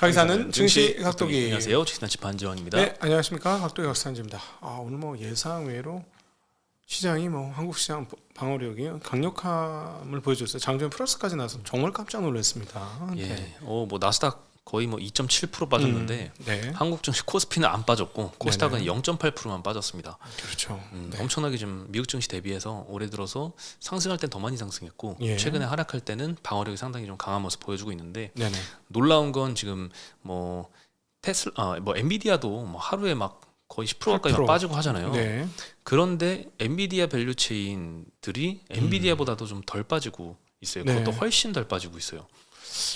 강의사는 증시 각도기. 안녕하세요. 주식단체 반지원입니다. 네, 안녕하십니까. 각도기 각산지입니다. 오늘 뭐 예상외로 시장이 한국 시장 방어력이 강력함을 보여줬어요. 장중 플러스까지 나서 정말 깜짝 놀랐습니다. 예, 네. 뭐 나스닥 거의 2.7% 빠졌는데 네. 한국 증시 코스피는 안 빠졌고 코스닥은 네네. 0.8%만 빠졌습니다. 그렇죠. 네. 엄청나게 좀 미국 증시 대비해서 올해 들어서 상승할 땐 더 많이 상승했고 예. 최근에 하락할 때는 방어력이 상당히 좀 강한 모습 보여주고 있는데 네네. 놀라운 건 지금 엔비디아도 하루에 거의 10% 가까이 8%. 빠지고 하잖아요. 네. 그런데 엔비디아 밸류 체인들이 엔비디아보다도 좀 덜 빠지고 있어요. 네. 그것도 훨씬 덜 빠지고 있어요.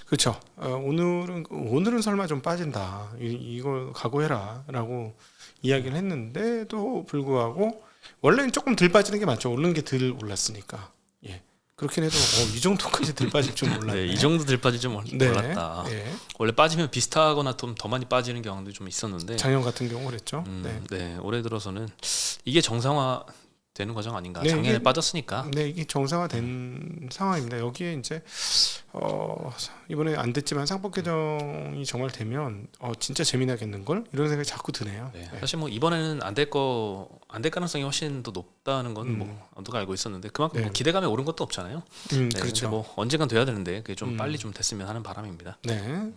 그렇죠. 오늘은 설마 좀 빠진다. 이걸 각오해라라고 이야기를 했는데도 불구하고 원래는 조금 덜 빠지는 게 맞죠. 오르는 게 덜 올랐으니까. 예. 그렇긴 해도 이 정도까지 덜 빠질 줄 몰랐네. 네, 이 정도 덜 빠질 줄 몰랐다. 네. 원래 빠지면 비슷하거나 좀 더 많이 빠지는 경우도 좀 있었는데 작년 같은 경우 그랬죠. 네, 올해 들어서는 이게 정상화 되는 과정 아닌가. 네, 작년에 이게- 빠졌으니까. 네, 이게 정상화된 상황입니다. 여기에 이제 이번에 안 됐지만 상법 개정이 정말 되면 진짜 재미나겠는 걸 이런 생각이 자꾸 드네요. 네, 네. 사실 이번에는 안 될 가능성이 훨씬 더 높다는 건 누가 알고 있었는데 그만큼 네. 기대감이 오른 것도 없잖아요. 네, 그렇죠. 근데 언젠간 돼야 되는데 그게 좀 빨리 좀 됐으면 하는 바람입니다. 네.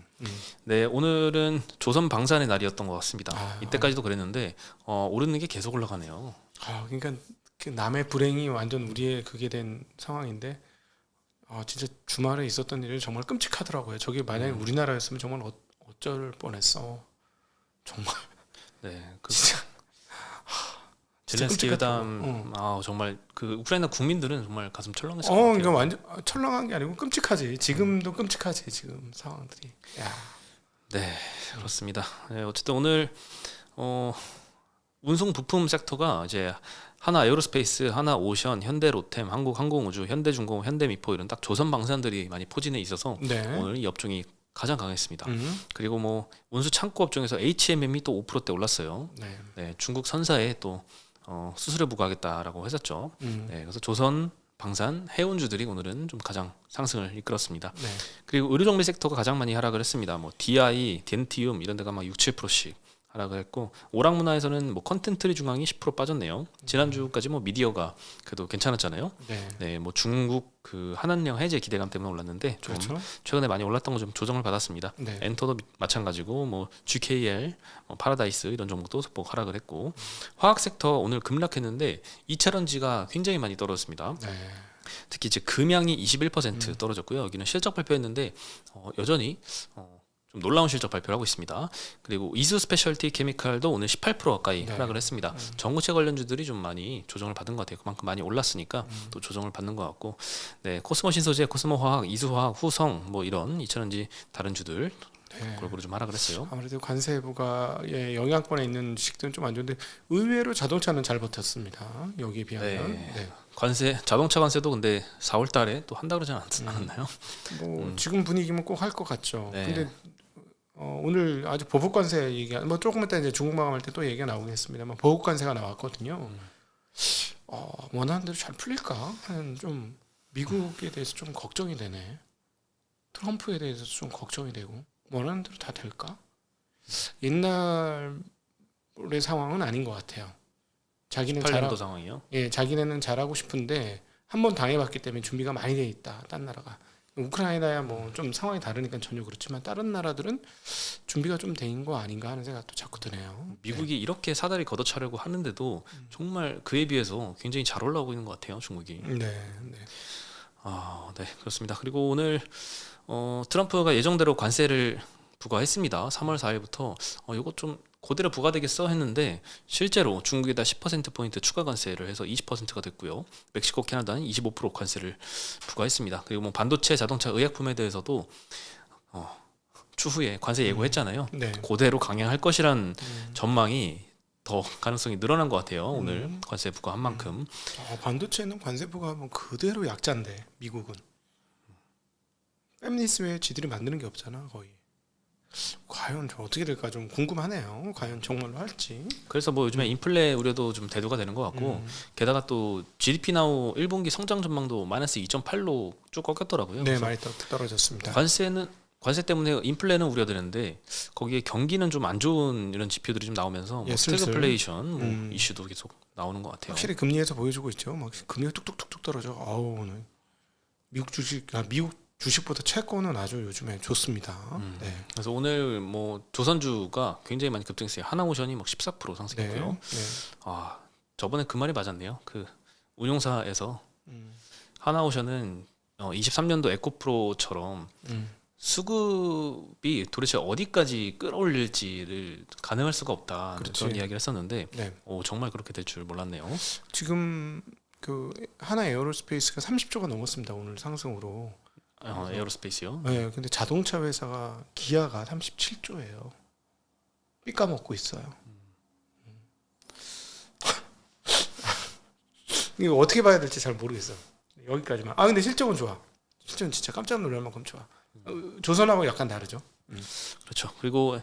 네, 오늘은 조선 방산의 날이었던 것 같습니다. 아. 이때까지도 그랬는데 오르는 게 계속 올라가네요. 그러니까 그 남의 불행이 완전 우리의 그게 된 상황인데 진짜 주말에 있었던 일이 정말 끔찍하더라고요. 저게 만약에 우리나라였으면 정말 어쩔 뻔했어. 정말 네, 진짜 젤렌스키 끔찍하더라고. 회담 정말 그 우크라이나 국민들은 정말 가슴 철렁했을 것 그러니까 같아요. 완전 철렁한 게 아니고 끔찍하지. 지금도 끔찍하지. 지금 상황들이. 야. 네, 그렇습니다. 네, 어쨌든 오늘 운송 부품 섹터가 이제 하나 에어로스페이스, 하나 오션, 현대 로템, 한국항공우주, 현대중공업, 현대미포 이런 딱 조선 방산들이 많이 포진해 있어서 네. 오늘 이 업종이 가장 강했습니다. 음. 그리고 운수 창고 업종에서 HMM이 또 5%대 올랐어요. 네. 네, 중국 선사에 또 수수료 부과하겠다라고 했었죠. 네, 그래서 조선 방산 해운주들이 오늘은 좀 가장 상승을 이끌었습니다. 네. 그리고 의료 정밀 섹터가 가장 많이 하락을 했습니다. DI, 덴티움 이런 데가 6, 7%씩 하락을 했고 오락문화에서는 컨텐츠리 중앙이 10% 빠졌네요. 지난주까지 미디어가 그래도 괜찮았잖아요. 네. 네, 중국 그 한한령 해제 기대감 때문에 올랐는데 좀 그렇죠. 최근에 많이 올랐던 거 좀 조정을 받았습니다. 네. 엔터도 마찬가지고 GKL, 파라다이스 이런 종목도 소폭 하락을 했고 화학 섹터 오늘 급락했는데 2차전지가 굉장히 많이 떨어졌습니다. 네. 특히 이제 금양이 21% 떨어졌고요. 여기는 실적 발표했는데 여전히 좀 놀라운 실적 발표를 하고 있습니다. 그리고 이수 스페셜티 케미칼도 오늘 18% 가까이 네. 하락을 했습니다. 전고체 관련주들이 좀 많이 조정을 받은 것 같아요. 그만큼 많이 올랐으니까 또 조정을 받는 것 같고, 네, 코스모 신소재, 코스모 화학, 이수화학, 후성 이런 이차전지 다른 주들 네. 골고루 좀 하락을 했어요. 아무래도 관세부가의 영향권에 있는 주식들은 좀 안 좋은데 의외로 자동차는 잘 버텼습니다. 여기에 비하면. 네. 자동차 관세도 근데 4월달에 또 한다 그러지 않았나요? 지금 분위기면 꼭 할 것 같죠. 네. 근데 오늘 아주 보복 관세 조금 이따 이제 중국 마감할 때 또 얘기가 나오겠습니다만 보복 관세가 나왔거든요. 원하는 대로 잘 풀릴까 하는 좀 미국에 대해서 좀 걱정이 되네. 트럼프에 대해서 좀 걱정이 되고 원하는 대로 다 될까? 옛날의 상황은 아닌 것 같아요. 자기는 18년도 상황이요. 자기네는 잘하고 싶은데 한 번 당해봤기 때문에 준비가 많이 돼 있다. 딴 나라가 우크라이나야 좀 상황이 다르니까 전혀 그렇지만 다른 나라들은 준비가 좀 된 거 아닌가 하는 생각도 자꾸 드네요. 미국이 이렇게 사다리 걷어차려고 하는데도 정말 그에 비해서 굉장히 잘 올라오고 있는 것 같아요, 중국이. 네. 네. 네, 그렇습니다. 그리고 오늘 트럼프가 예정대로 관세를 부과했습니다. 3월 4일부터 이거 좀 그대로 부과되겠어 했는데 실제로 중국에다 10%포인트 추가 관세를 해서 20%가 됐고요. 멕시코, 캐나다는 25% 관세를 부과했습니다. 그리고 반도체, 자동차, 의약품에 대해서도 추후에 관세 예고했잖아요. 네. 그대로 강행할 것이란 전망이 더 가능성이 늘어난 것 같아요. 오늘 관세 부과한 만큼. 반도체는 관세부가 그대로 약자인데 미국은 팹리스 외에 지들이 만드는 게 없잖아 거의. 과연 어떻게 될까 좀 궁금하네요. 과연 정말로 할지. 그래서 요즘에 인플레 우려도 좀 대두가 되는 것 같고 게다가 또 GDP 나우 1분기 성장 전망도 마이너스 2.8로 쭉 꺾였더라고요. 네, 그래서 많이 떨어졌습니다. 관세는 관세 때문에 인플레는 우려되는데 거기에 경기는 좀 안 좋은 이런 지표들이 좀 나오면서 뭐 슬슬. 스태그플레이션 뭐 이슈도 계속 나오는 것 같아요. 확실히 금리에서 보여주고 있죠. 막 금리가 뚝뚝뚝뚝 떨어져. 아우 오늘 미국 주식보다 채권은 아주 요즘에 좋습니다. 네. 그래서 오늘 뭐 조선주가 굉장히 많이 급등했어요. 하나오션이 막 14% 상승했고요. 네. 아 저번에 그 말이 맞았네요. 그 운용사에서 음. 하나오션은 23년도 에코프로처럼 수급이 도대체 어디까지 끌어올릴지를 가늠할 수가 없다 그렇지. 그런 이야기를 했었는데 네. 정말 그렇게 될 줄 몰랐네요. 지금 그 하나 에어로스페이스가 30조가 넘었습니다. 오늘 상승으로. 에어로스페이스요. 네. 근데 자동차 회사가 기아가 37조예요. 삐 까먹고 있어요. 이거 어떻게 봐야 될지 잘 모르겠어. 여기까지만. 아 근데 실적은 좋아. 실적은 진짜 깜짝 놀랄 만큼 좋아. 조선하고 약간 다르죠. 그렇죠. 그리고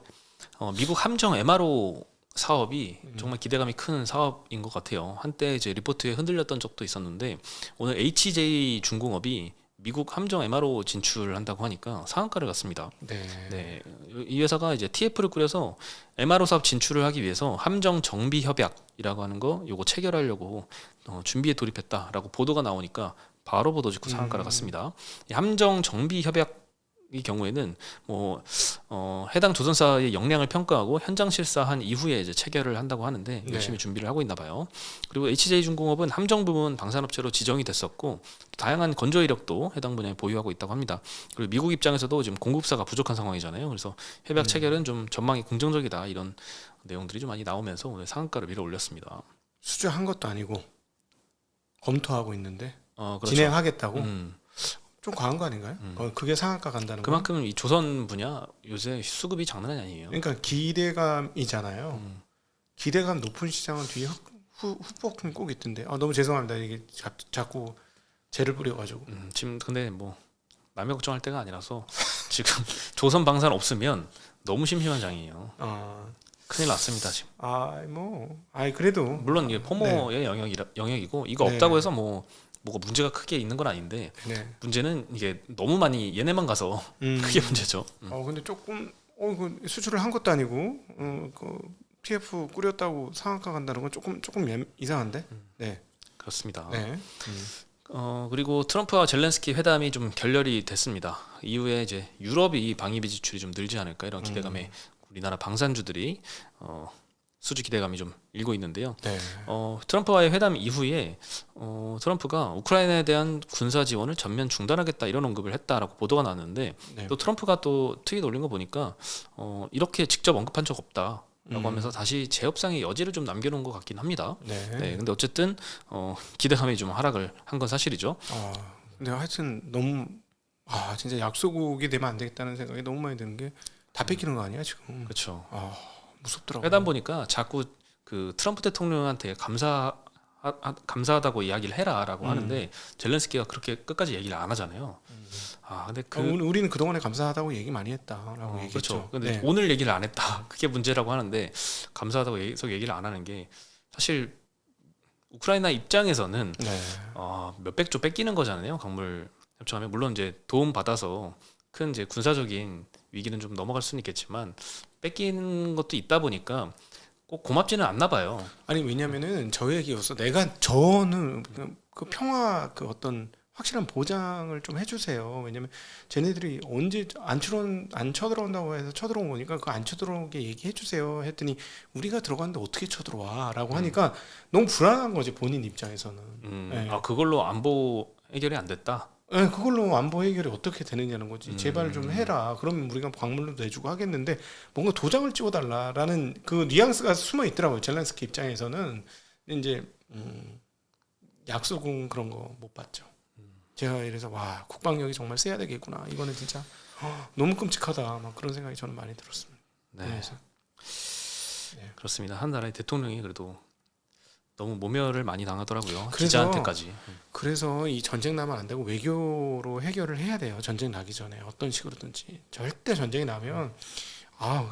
미국 함정 MRO 사업이 정말 기대감이 큰 사업인 것 같아요. 한때 이제 리포트에 흔들렸던 적도 있었는데 오늘 HJ 중공업이 미국 함정 MRO 진출한다고 하니까 상한가를 갔습니다. 네. 네, 이 회사가 이제 TF를 꾸려서 MRO 사업 진출을 하기 위해서 함정 정비 협약이라고 하는 거 요거 체결하려고 준비에 돌입했다라고 보도가 나오니까 바로 보도 짓고 상한가를 갔습니다. 이 함정 정비 협약 이 경우에는 뭐 해당 조선사의 역량을 평가하고 현장 실사한 이후에 이제 체결을 한다고 하는데 열심히 준비를 하고 있나 봐요. 그리고 HJ중공업은 함정 부문 방산업체로 지정이 됐었고 다양한 건조 이력도 해당 분야에 보유하고 있다고 합니다. 그리고 미국 입장에서도 지금 공급사가 부족한 상황이잖아요. 그래서 협약 체결은 좀 전망이 긍정적이다 이런 내용들이 좀 많이 나오면서 오늘 상한가를 밀어 올렸습니다. 수주한 것도 아니고 검토하고 있는데 그렇죠. 진행하겠다고. 좀 과한 거 아닌가요? 그게 상한가 간다는 거. 그만큼 이 조선 분야 요새 수급이 장난이 아니에요. 그러니까 기대감이잖아요. 기대감 높은 시장은 뒤에 후폭풍 꼭 있던데. 너무 죄송합니다. 이게 자꾸 죄를 뿌려가지고. 지금 근데 뭐 남의 걱정할 때가 아니라서 지금 조선 방산 없으면 너무 심심한 장이에요. 큰일 났습니다 지금. 그래도 물론 이게 포모의 영역이고 이거 없다고 해서 뭐가 문제가 크게 있는 건 아닌데 문제는 이게 너무 많이 얘네만 가서 그게 문제죠. 근데 조금 그 수출을 한 것도 아니고 그 PF 꾸렸다고 상한가 간다는 건 조금 이상한데. 네. 그렇습니다. 네. 그리고 트럼프와 젤렌스키 회담이 좀 결렬이 됐습니다. 이후에 이제 유럽이 방위비 지출이 좀 늘지 않을까 이런 기대감에 우리나라 방산주들이 수주 기대감이 좀 일고 있는데요. 네. 트럼프와의 회담 이후에 트럼프가 우크라이나에 대한 군사 지원을 전면 중단하겠다 이런 언급을 했다라고 보도가 나왔는데 또 트럼프가 또 트윗 올린 거 보니까 이렇게 직접 언급한 적 없다라고 하면서 다시 재협상의 여지를 좀 남겨놓은 것 같긴 합니다. 네. 근데 어쨌든 기대감이 좀 하락을 한 건 사실이죠. 근데 하여튼 너무 진짜 약소국이 되면 안 되겠다는 생각이 너무 많이 드는 게 다 뺏기는 거 아니야 지금. 그렇죠. 무섭더라고요. 회담 보니까 자꾸 그 트럼프 대통령한테 감사하다고 이야기를 해라라고 하는데 젤렌스키가 그렇게 끝까지 얘기를 안 하잖아요. 근데 우리는 그동안에 감사하다고 얘기 많이 했다라고 얘기했죠. 그렇죠. 근데 오늘 얘기를 안 했다. 그게 문제라고 하는데 감사하다고 계속 얘기를 안 하는 게 사실 우크라이나 입장에서는 몇백 조 뺏기는 거잖아요. 광물 협정하면 물론 이제 도움 받아서 큰 이제 군사적인 위기는 좀 넘어갈 수는 있겠지만 뺏기는 것도 있다 보니까 꼭 고맙지는 않나 봐요. 아니 왜냐면은 저 얘기였어. 저는 그 평화 그 어떤 확실한 보장을 좀 해주세요. 왜냐면 쟤네들이 언제 안 쳐들어온다고 해서 쳐들어온 거니까 그 안 쳐들어오게 얘기해 주세요. 했더니 우리가 들어갔는데 어떻게 쳐들어와라고 하니까 너무 불안한 거지 본인 입장에서는. 네. 그걸로 안보 해결이 안 됐다. 네, 그걸로 안보 해결이 어떻게 되느냐는 거지. 제발 좀 해라. 그러면 우리가 광물도 내주고 하겠는데 뭔가 도장을 찍어달라라는 그 뉘앙스가 숨어 있더라고요. 젤렌스키 입장에서는. 이제 약속은 그런 거 못 봤죠. 제가 이래서 국방력이 정말 세야 되겠구나. 이거는 진짜 너무 끔찍하다. 막 그런 생각이 저는 많이 들었습니다. 네. 그렇습니다. 한 나라의 대통령이 그래도 너무 모멸을 많이 당하더라고요. 기자한테까지. 그래서 이 전쟁 나면 안 되고 외교로 해결을 해야 돼요. 전쟁 나기 전에 어떤 식으로든지. 절대 전쟁이 나면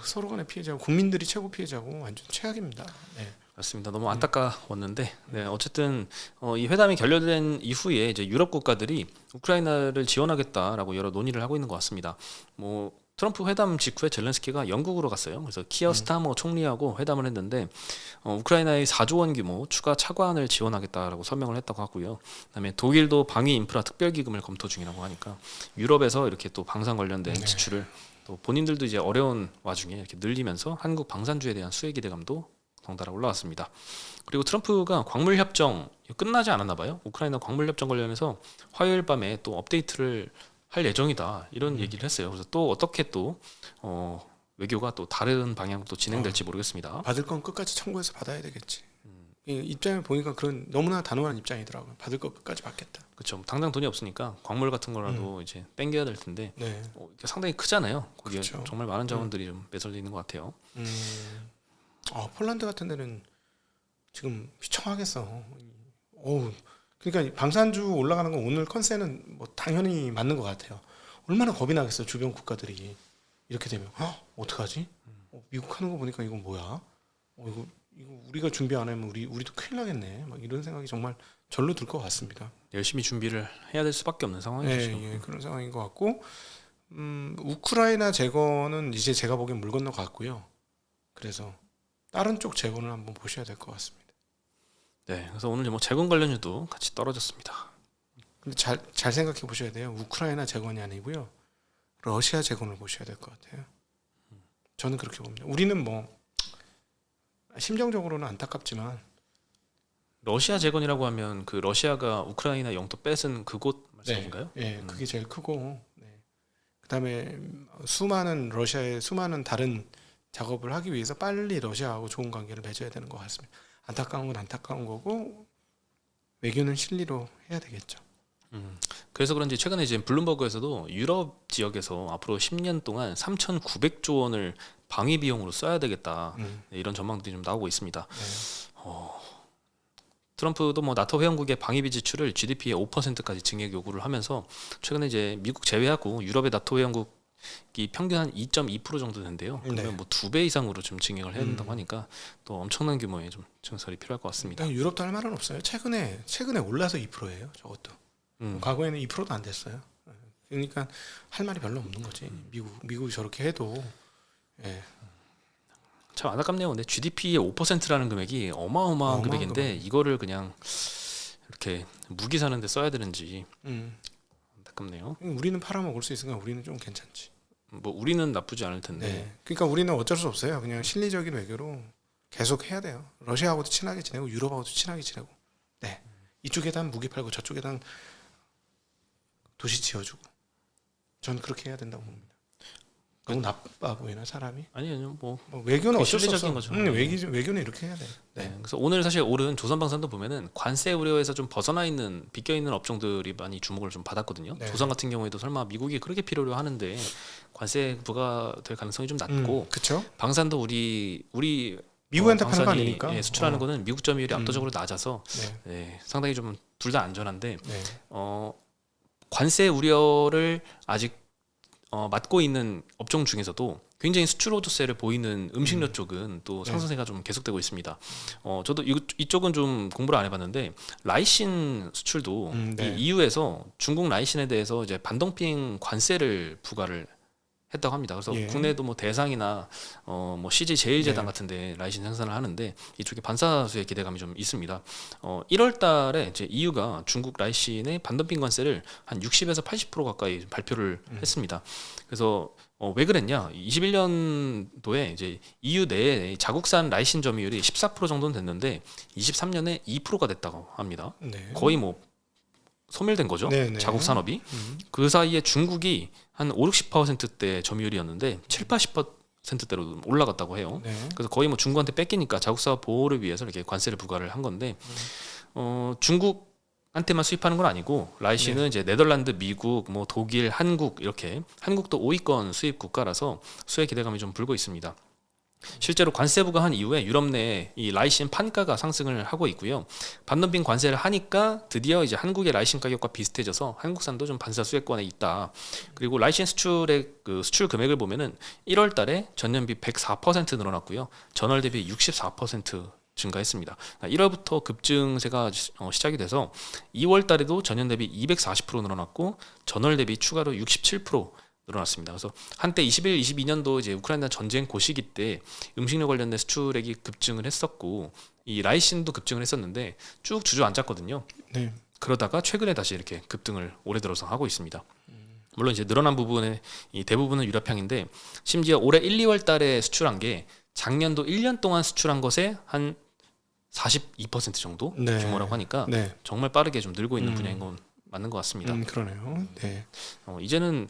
서로 간의 피해자고 국민들이 최고 피해자고 완전 최악입니다. 네. 맞습니다. 너무 안타까웠는데 어쨌든 이 회담이 결렬된 이후에 이제 유럽 국가들이 우크라이나를 지원하겠다라고 여러 논의를 하고 있는 것 같습니다. 뭐 트럼프 회담 직후에 젤렌스키가 영국으로 갔어요. 그래서 키어 스타머 총리하고 회담을 했는데 우크라이나의 4조 원 규모 추가 차관을 지원하겠다라고 설명을 했다고 하고요. 그다음에 독일도 방위 인프라 특별기금을 검토 중이라고 하니까 유럽에서 이렇게 또 방산 관련된 네. 지출을 또 본인들도 이제 어려운 와중에 이렇게 늘리면서 한국 방산주에 대한 수혜 기대감도 덩달아 올라왔습니다. 그리고 트럼프가 광물 협정 끝나지 않았나 봐요. 우크라이나 광물 협정 관련해서 화요일 밤에 또 업데이트를 할 예정이다 이런 얘기를 했어요. 그래서 또 어떻게 또 외교가 또 다른 방향으로 또 진행될지 모르겠습니다. 받을 건 끝까지 청구해서 받아야 되겠지. 이 입장을 보니까 그런 너무나 단호한 입장이더라고요. 받을 거 끝까지 받겠다. 그렇죠. 당장 돈이 없으니까 광물 같은 거라도 이제 땡겨야 될 텐데 네. 이게 상당히 크잖아요. 거기에 그렇죠. 정말 많은 자원들이 좀 매설돼 있는 것 같아요. 폴란드 같은 데는 지금 휘청하겠어. 그러니까 방산주 올라가는 건 오늘 컨센은 뭐 당연히 맞는 것 같아요. 얼마나 겁이 나겠어 주변 국가들이 이렇게 되면 어떡하지? 미국 하는 거 보니까 이건 뭐야? 이거 우리가 준비 안 하면 우리도 큰일 나겠네. 막 이런 생각이 정말 절로 들 것 같습니다. 열심히 준비를 해야 될 수밖에 없는 상황이죠. 지금. 예, 그런 상황인 것 같고 우크라이나 재건은 이제 제가 보기엔 물 건너갔고요. 그래서 다른 쪽 재건을 한번 보셔야 될 것 같습니다. 네, 그래서 오늘 뭐 재건 관련주도 같이 떨어졌습니다. 근데 잘 생각해 보셔야 돼요. 우크라이나 재건이 아니고요. 러시아 재건을 보셔야 될 것 같아요. 저는 그렇게 봅니다. 우리는 뭐 심정적으로는 안타깝지만 러시아 재건이라고 하면 그 러시아가 우크라이나 영토 뺏은 그곳 말씀인가요? 네, 그게 제일 크고 그다음에 러시아의 수많은 다른 작업을 하기 위해서 빨리 러시아하고 좋은 관계를 맺어야 되는 것 같습니다. 안타까운 건 안타까운 거고 외교는 실리로 해야 되겠죠. 그래서 그런지 최근에 이제 블룸버그에서도 유럽 지역에서 앞으로 10년 동안 3,900조 원을 방위 비용으로 써야 되겠다 이런 전망들이 좀 나오고 있습니다. 트럼프도 뭐 나토 회원국의 방위비 지출을 GDP의 5%까지 증액 요구를 하면서 최근에 이제 미국 제외하고 유럽의 나토 회원국이 평균 한 2.2% 정도 된대요. 그러면 뭐 2배 이상으로 좀 증액을 해야 된다고 하니까 또 엄청난 규모의 좀 증설이 필요할 것 같습니다. 유럽도 할 말은 없어요. 최근에 올라서 2%예요. 저것도. 과거에는 2%도 안 됐어요. 그러니까 할 말이 별로 없는 거지. 미국이 저렇게 해도. 예. 참 안타깝네요. 근데 GDP의 5%라는 금액이 어마어마한 금액인데 이거를 그냥 이렇게 무기 사는데 써야 되는지 안타깝네요. 우리는 팔아먹을 수 있으니까 우리는 좀 괜찮지. 뭐 우리는 나쁘지 않을 텐데. 네. 그러니까 우리는 어쩔 수 없어요. 그냥 실리적인 외교로 계속 해야 돼요. 러시아하고도 친하게 지내고 유럽하고도 친하게 지내고. 네. 이쪽에다 무기 팔고 저쪽에다 도시 지어주고. 저는 그렇게 해야 된다고 봅니다. 너무 나빠 보이나 사람이? 아니요, 뭐 외교는 어쩔 수 실리적인 없어. 거죠. 외교는 이렇게 해야 돼. 네. 그래서 오늘 사실 오른 조선방산도 보면은 관세 우려에서 좀 벗어나 있는 비껴 있는 업종들이 많이 주목을 좀 받았거든요. 네. 조선 같은 경우에도 설마 미국이 그렇게 필요로 하는데 관세 부과될 가능성이 좀 낮고 그렇죠. 방산도 우리 미국한테 파는 거 방산이 아니니까. 수출하는 거는 미국 점유율이 압도적으로 낮아서 상당히 좀 둘 다 안전한데 관세 우려를 아직 맡고 있는 업종 중에서도 굉장히 수출 호조세를 보이는 음식료 쪽은 또 상승세가 좀 계속되고 있습니다. 저도 이쪽은 좀 공부를 안 해봤는데 라이신 수출도 이 EU에서 중국 라이신에 대해서 이제 반덤핑 관세를 부과를 했다고 합니다. 그래서 국내에도 뭐 대상이나 뭐 CJ 제일제당 같은데 라이신 생산을 하는데 이쪽에 반사수의 기대감이 좀 있습니다. 1월달에 이제 EU가 중국 라이신의 반덤핑 관세를 한 60에서 80% 가까이 발표를 했습니다. 그래서 왜 그랬냐? 21년도에 이제 EU 내에 자국산 라이신 점유율이 14% 정도는 됐는데 23년에 2%가 됐다고 합니다. 거의 뭐 소멸된 거죠. 자국 산업이. 그 사이에 중국이 한 5-60%대 점유율이었는데 7-80%대로 올라갔다고 해요. 그래서 거의 뭐 중국한테 뺏기니까 자국 사업 보호를 위해서 이렇게 관세를 부과를 한 건데 중국한테만 수입하는 건 아니고 라이신은 이제 네덜란드, 미국, 뭐 독일, 한국 이렇게 한국도 5위권 수입 국가라서 수혜 기대감이 좀 불고 있습니다. 실제로 관세 부과한 이후에 유럽 내에 이 라이신 판가가 상승을 하고 있고요. 반덤핑 관세를 하니까 드디어 이제 한국의 라이신 가격과 비슷해져서 한국산도 좀 반사 수혜권에 있다. 그리고 라이신 수출의 그 수출 금액을 보면은 1월달에 전년비 104% 늘어났고요. 전월 대비 64% 증가했습니다. 1월부터 급증세가 시작이 돼서 2월달에도 전년 대비 240% 늘어났고 전월 대비 추가로 67% 늘어났습니다. 그래서 한때 21, 22년도 이제 우크라이나 전쟁 고시기 때 음식료 관련된 수출액이 급증을 했었고 이 라이신도 급증을 했었는데 쭉 주저앉았거든요. 네. 그러다가 최근에 다시 이렇게 급등을 올해 들어서 하고 있습니다. 물론 이제 늘어난 부분의 이 대부분은 유럽향인데 심지어 올해 1, 2월 달에 수출한 게 작년도 1년 동안 수출한 것에 한 42% 정도 네. 규모라고 하니까 네. 정말 빠르게 좀 늘고 있는 분야인 건 맞는 것 같습니다. 그러네요. 네. 이제는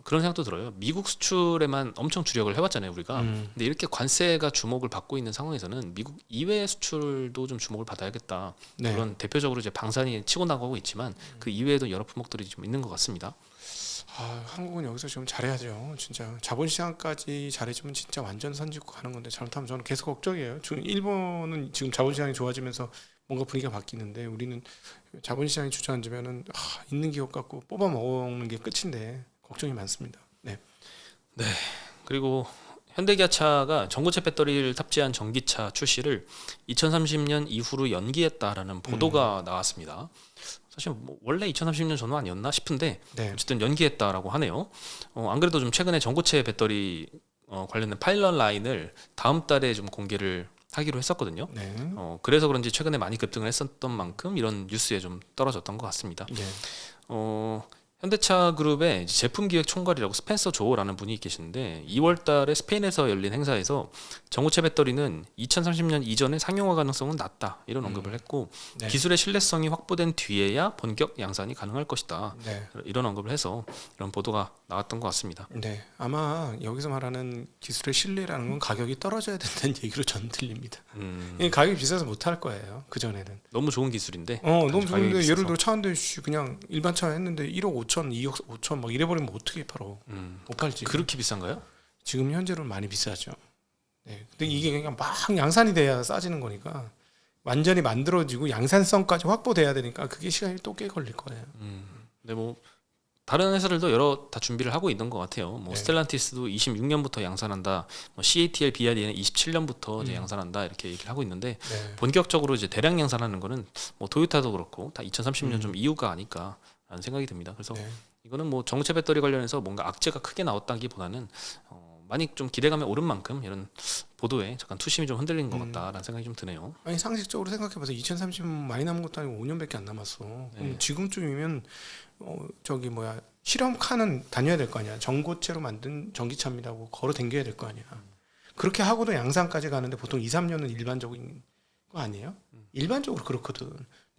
그런 생각도 들어요. 미국 수출에만 엄청 주력을 해왔잖아요, 우리가. 근데 이렇게 관세가 주목을 받고 있는 상황에서는 미국 이외의 수출도 좀 주목을 받아야겠다. 네. 물론 대표적으로 이제 방산이 치고 나가고 있지만 그 이외에도 여러 품목들이 좀 있는 것 같습니다. 한국은 여기서 지금 잘해야죠. 진짜 자본시장까지 잘해주면 진짜 완전 선진국 가는 건데 잘못하면 저는 계속 걱정이에요. 지금 일본은 지금 자본시장이 좋아지면서 뭔가 분위기가 바뀌는데 우리는 자본시장이 주저앉으면은 있는 기업 갖고 뽑아 먹는 게 끝인데 걱정이 많습니다. 네. 그리고 현대기아차가 전고체 배터리를 탑재한 전기차 출시를 2030년 이후로 연기했다라는 보도가 나왔습니다. 사실 뭐 원래 2030년 전후 아니었나 싶은데 네. 어쨌든 연기했다라고 하네요. 안 그래도 좀 최근에 전고체 배터리 관련된 파일럿 라인을 다음 달에 좀 공개를 하기로 했었거든요. 네. 그래서 그런지 최근에 많이 급등을 했었던 만큼 이런 뉴스에 좀 떨어졌던 것 같습니다. 네. 현대차 그룹의 제품 기획 총괄이라고 스펜서 조어라는 분이 계시는데 2월 달에 스페인에서 열린 행사에서 전고체 배터리는 2030년 이전에 상용화 가능성은 낮다 이런 언급을 했고 네. 기술의 신뢰성이 확보된 뒤에야 본격 양산이 가능할 것이다 네. 이런 언급을 해서 이런 보도가 나왔던 것 같습니다. 네. 아마 여기서 말하는 기술의 신뢰라는 건 가격이 떨어져야 된다는 얘기로 저는 들립니다. 가격이 비싸서 못 할 거예요. 그 전에는. 너무 좋은 기술인데 너무 가격이 좋은데 비싸서. 예를 들어 차 한 대 그냥 일반 차 했는데 1억 5천, 2억 5천 막 이래버리면 어떻게 팔어? 못 팔지. 그렇게 비싼가요? 지금 현재로는 많이 비싸죠. 네. 근데 이게 그냥 막 양산이 돼야 싸지는 거니까 완전히 만들어지고 양산성까지 확보돼야 되니까 그게 시간이 또 꽤 걸릴 거예요. 근데 뭐 다른 회사들도 여러 다 준비를 하고 있는 것 같아요. 뭐 네. 스텔란티스도 26년부터 양산한다. 뭐 CATL, BYD는 27년부터 이제 양산한다 이렇게 얘기를 하고 있는데 네. 본격적으로 이제 대량 양산하는 거는 뭐 토요타도 그렇고 다 2030년 좀 이후가 아닐까라는 생각이 듭니다. 그래서 네. 이거는 뭐 전고체 배터리 관련해서 뭔가 악재가 크게 나왔다기보다는 많이 좀 기대감이 오른 만큼 이런 보도에 잠깐 투심이 좀 흔들린 것 같다라는 생각이 좀 드네요. 아니 상식적으로 생각해봐서 2030년 많이 남은 것도 아니고 5년밖에 안 남았어. 그럼 지금쯤이면 실험 칸은 다녀야 될 거 아니야. 전고체로 만든 전기차입니다고 걸어 댕겨야 될 거 아니야. 그렇게 하고도 양산까지 가는데 보통 2, 3년은 일반적인 거 아니에요? 일반적으로 그렇거든.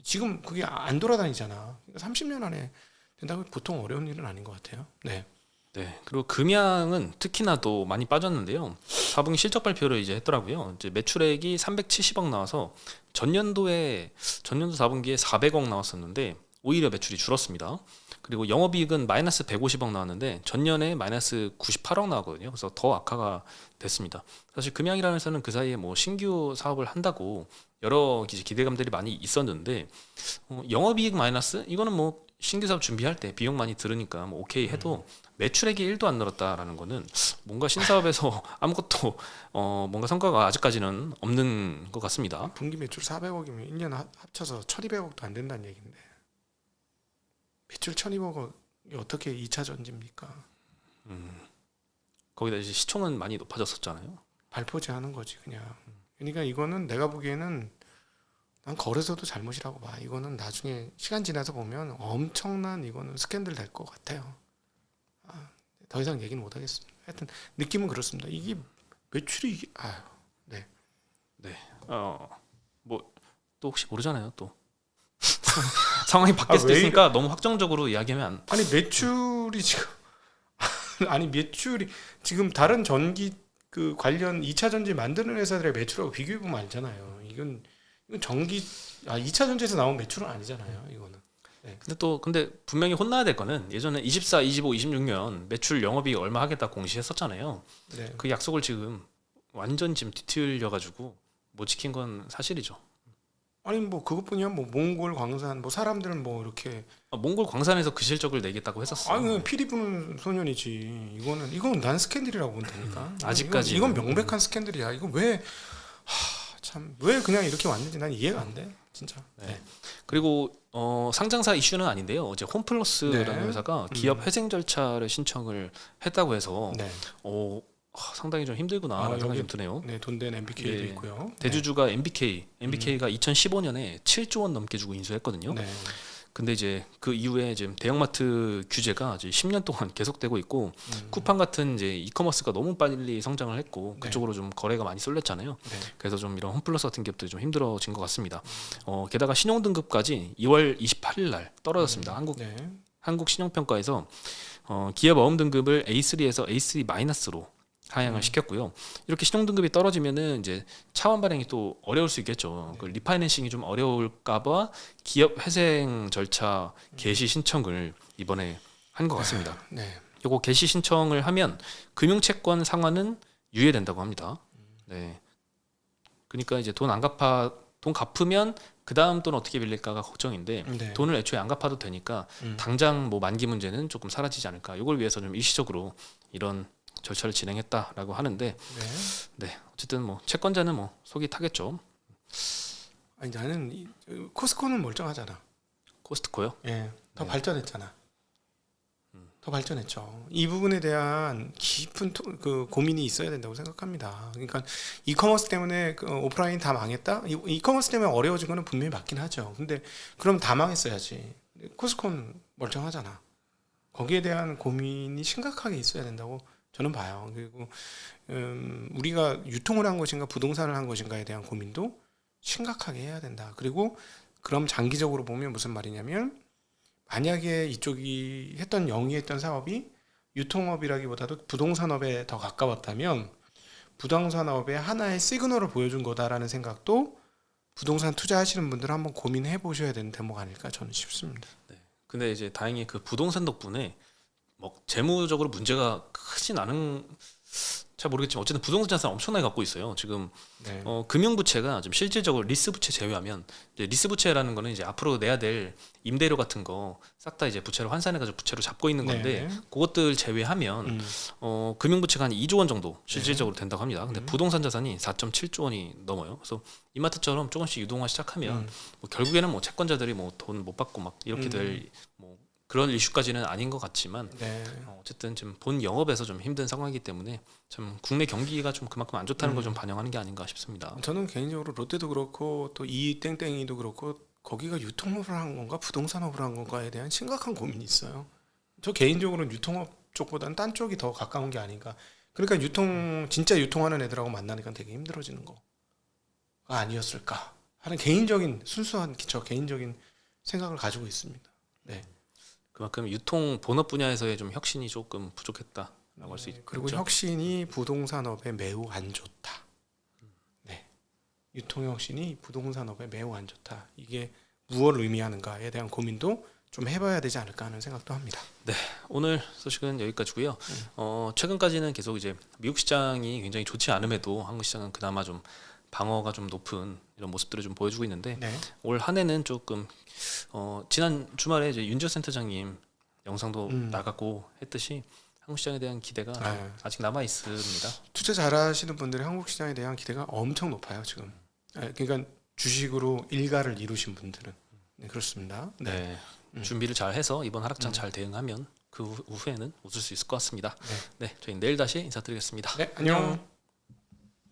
지금 그게 안 돌아다니잖아. 그러니까 30년 안에 된다고 보통 어려운 일은 아닌 것 같아요. 네. 네. 그리고 금양은 특히나 또 많이 빠졌는데요. 4분기 실적 발표를 이제 했더라고요. 이제 매출액이 370억 나와서 전년도 4분기에 400억 나왔었는데 오히려 매출이 줄었습니다. 그리고 영업이익은 마이너스 150억 나왔는데 전년에 마이너스 98억 나왔거든요. 그래서 더 악화가 됐습니다. 사실 금양이라는 회사는 그 사이에 뭐 신규 사업을 한다고 여러 기대감들이 많이 있었는데 영업이익 마이너스 이거는 뭐 신규 사업 준비할 때 비용 많이 들으니까 뭐 오케이 해도 매출액이 1도 안 늘었다라는 거는 뭔가 신사업에서 아무것도 뭔가 성과가 아직까지는 없는 것 같습니다. 분기 매출 400억이면 1년 합쳐서 1200억도 안 된다는 얘기인데 매출 1200억이 어떻게 2차 전지입니까? 거기다 이제 시총은 많이 높아졌었잖아요. 발포제 하는 거지 그냥. 그러니까 이거는 내가 보기에는 난 거래소도 잘못이라고 봐. 이거는 나중에 시간 지나서 보면 엄청난 이거는 스캔들 될 것 같아요. 더 이상 얘기는 못 하겠습니다. 하여튼 느낌은 그렇습니다. 이게 매출이 네. 뭐 또 혹시 모르잖아요. 또 상황이 바뀔 수도 왜 있으니까 너무 확정적으로 이야기하면 아니 매출이 지금 매출이 지금 다른 전기 그 관련 2차 전지 만드는 회사들의 매출하고 비교해 보면 알잖아요. 이건 전기 2차 전지에서 나온 매출은 아니잖아요. 이거는. 네. 근데 분명히 혼나야 될 거는 예전에 24, 25, 26년 매출 영업이익 얼마 하겠다 공시했었잖아요. 네. 그 약속을 지금 완전 지금 뒤틀려 가지고 못 지킨 건 사실이죠. 아니 뭐 그것뿐이야. 뭐 몽골 광산 뭐 사람들은 뭐 이렇게 몽골 광산에서 그 실적을 내겠다고 했었어. 아니 피리 부는 소년이지. 이건 난 스캔들이라고 본다니까. 아직까지 이건 명백한 스캔들이야. 이거 왜 그냥 이렇게 왔는지 난 이해가 안 돼. 진짜. 네. 그리고 상장사 이슈는 아닌데요. 이제 홈플러스라는 네. 회사가 기업 회생 절차를 신청을 했다고 해서 네. 상당히 좀 힘들구나라는 생각이 여기 좀 드네요. 네, 돈된 MBK도 네. 있고요. 대주주가 MBK가 2015년에 7조 원 넘게 주고 인수했거든요. 네. 근데 이제 그 이후에 지금 대형마트 규제가 이제 10년 동안 계속되고 있고 음. 쿠팡 같은 이제 이커머스가 너무 빨리 성장을 했고 네. 그쪽으로 좀 거래가 많이 쏠렸잖아요. 네. 그래서 좀 이런 홈플러스 같은 기업들이 좀 힘들어진 것 같습니다. 게다가 신용등급까지 2월 28일 날 떨어졌습니다. 네. 한국 신용평가에서 기업 어음 등급을 A3에서 A3 마이너스로 하향을 시켰고요. 이렇게 신용등급이 떨어지면은 이제 차원 발행이 또 어려울 수 있겠죠. 그 리파이낸싱이 좀 어려울까봐 기업 회생 절차 개시 신청을 이번에 한 것 같습니다. 네. 요거 개시 신청을 하면 금융채권 상환은 유예된다고 합니다. 네. 그러니까 이제 돈 갚으면 그 다음 돈 어떻게 빌릴까가 걱정인데 네. 돈을 애초에 안 갚아도 되니까 당장 뭐 만기 문제는 조금 사라지지 않을까. 이걸 위해서 좀 일시적으로 이런 절차를 진행했다라고 하는데 네 어쨌든 뭐 채권자는 뭐 속이 타겠죠. 아니 나는 코스코는 멀쩡하잖아. 코스트코요. 예, 더 네. 발전했잖아. 더 발전했죠. 이 부분에 대한 깊은 그 고민이 있어야 된다고 생각합니다. 그러니까 이커머스 때문에 오프라인 다 망했다. 이커머스 때문에 어려워진 거는 분명히 맞긴 하죠. 근데 그럼 다 망했어야지. 코스코는 멀쩡하잖아. 거기에 대한 고민이 심각하게 있어야 된다고 저는 봐요. 그리고 우리가 유통을 한 것인가 부동산을 한 것인가에 대한 고민도 심각하게 해야 된다. 그리고 그럼 장기적으로 보면 무슨 말이냐면 만약에 이쪽이 영위했던 사업이 유통업이라기보다도 부동산업에 더 가까웠다면 부동산업의 하나의 시그널을 보여준 거다라는 생각도 부동산 투자하시는 분들은 한번 고민해 보셔야 되는 대목 아닐까 저는 싶습니다. 근데 이제 다행히 그 부동산 덕분에 뭐 재무적으로 문제가 크진 않은 잘 모르겠지만 어쨌든 부동산 자산 엄청나게 갖고 있어요. 지금 네. 금융부채가 좀 실질적으로 리스부채 제외하면 이제 리스부채라는 거는 이제 앞으로 내야 될 임대료 같은 거 싹 다 이제 부채로 환산해가지고 부채로 잡고 있는 건데 네. 그것들 제외하면 금융부채가 한 2조 원 정도 실질적으로 된다고 합니다. 근데 부동산 자산이 4.7조 원이 넘어요. 그래서 이마트처럼 조금씩 유동화 시작하면 뭐 결국에는 뭐 채권자들이 뭐 돈 못 받고 막 이렇게 될 뭐 그런 이슈까지는 아닌 것 같지만 네. 어쨌든 지금 본 영업에서 좀 힘든 상황이기 때문에 참 국내 경기가 좀 그만큼 안 좋다는 걸 좀 반영하는 게 아닌가 싶습니다. 저는 개인적으로 롯데도 그렇고 또 이땡땡이도 그렇고 거기가 유통업을 한 건가 부동산업을 한 건가에 대한 심각한 고민이 있어요. 저 개인적으로는 유통업 쪽보다는 딴 쪽이 더 가까운 게 아닌가. 그러니까 진짜 유통하는 애들하고 만나니까 되게 힘들어지는 거가 아니었을까 하는 개인적인 순수한 저 개인적인 생각을 가지고 있습니다. 네. 그만큼 유통 본업 분야에서의 좀 혁신이 조금 부족했다라고 할 수 있죠. 그리고 혁신이 부동산업에 매우 안 좋다. 네. 유통 혁신이 부동산업에 매우 안 좋다. 이게 무엇을 의미하는가에 대한 고민도 좀 해봐야 되지 않을까 하는 생각도 합니다. 오늘 소식은 여기까지고요. 최근까지는 계속 이제 미국 시장이 굉장히 좋지 않음에도 한국 시장은 그나마 좀 방어가 좀 높은 이런 모습들을 좀 보여주고 있는데 네. 올 한 해는 조금 지난 주말에 이제 윤지호 센터장님 영상도 나갔고 했듯이 한국 시장에 대한 기대가 네. 아직 남아 있습니다. 투자 잘하시는 분들이 한국 시장에 대한 기대가 엄청 높아요 지금. 그러니까 주식으로 일가를 이루신 분들은 네, 그렇습니다. 네. 준비를 잘 해서 이번 하락장 잘 대응하면 그 후에는 웃을 수 있을 것 같습니다. 네, 저희 내일 다시 인사드리겠습니다. 네, 안녕.